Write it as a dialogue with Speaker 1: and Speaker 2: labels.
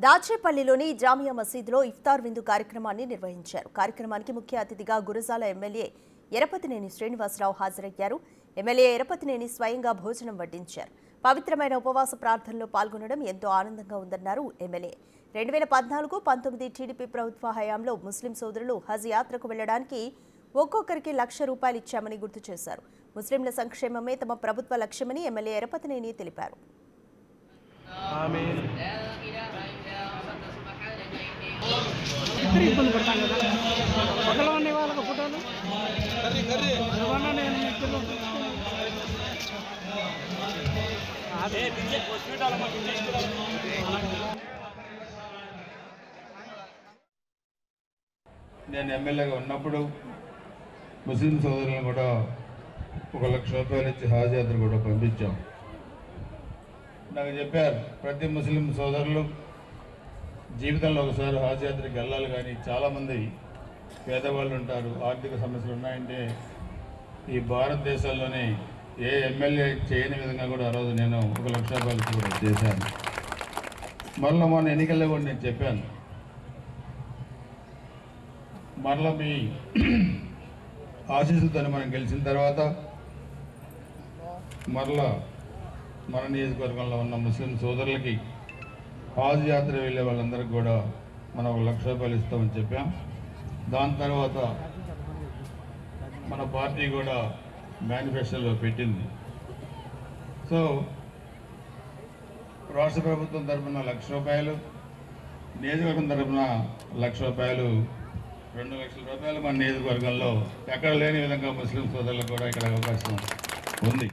Speaker 1: దాచేపల్లిలోని జామియా మసీదులో ఇఫ్తార్ విందు కార్యక్రమాన్ని నిర్వహించారు. కార్యక్రమానికి ముఖ్య అతిథిగా గురజాల ఎమ్మెల్యే ఎరపతినేని శ్రీనివాసరావు హాజరయ్యారు. ఎమ్మెల్యే ఎరపతినేని స్వయంగా భోజనం వడ్డించారు. పవిత్రమైన ఉపవాస ప్రార్థనలో పాల్గొనడం ఎంతో ఆనందంగా ఉందన్నారు ఎమ్మెల్యే. 2014-19 టీడీపీ ప్రభుత్వ హయాంలో ముస్లిం సోదరులు హజ్ యాత్రకు వెళ్లడానికి ఒక్కొక్కరికి ₹1,00,000 ఇచ్చామని గుర్తు చేశారు. ముస్లింల సంక్షేమమే తమ ప్రభుత్వ లక్ష్యమని ఎమ్మెల్యే ఎరపతినేని తెలిపారు.
Speaker 2: నేను ఎమ్మెల్యేగా ఉన్నప్పుడు ముస్లిం సోదరులను కూడా ₹1,00,000 ఇచ్చి హాజ్ యాత్ర కూడా పంపించాం. నాకు చెప్పారు, ప్రతి ముస్లిం సోదరులు జీవితంలో ఒకసారి హాజ్ యాత్రకి వెళ్ళాలి. కానీ చాలామంది పేదవాళ్ళు ఉంటారు, ఆర్థిక సమస్యలు ఉన్నాయంటే ఈ భారతదేశంలోనే ఏ ఎమ్మెల్యే చేయని విధంగా కూడా ఆ రోజు నేను ₹1,00,000 కూడా చేశాను. మరలా మొన్న ఎన్నికల్లో కూడా నేను చెప్పాను, మరలా మీ ఆశీస్సులతో మనం గెలిచిన తర్వాత మరలా మన నియోజకవర్గంలో ఉన్న ముస్లిం సోదరులకి హాజ్ యాత్ర వెళ్ళే వాళ్ళందరికీ కూడా మనం ₹1,00,000 ఇస్తామని చెప్పాం. దాని తర్వాత మన పార్టీ కూడా మేనిఫెస్టోలో పెట్టింది. సో రాష్ట్ర ప్రభుత్వం తరఫున ₹1,00,000, నియోజకవర్గం తరఫున ₹1,00,000, ₹2,00,000 మన నియోజకవర్గంలో ఎక్కడ లేని విధంగా ముస్లిం సోదరులకు కూడా ఇక్కడ అవకాశం ఉంది.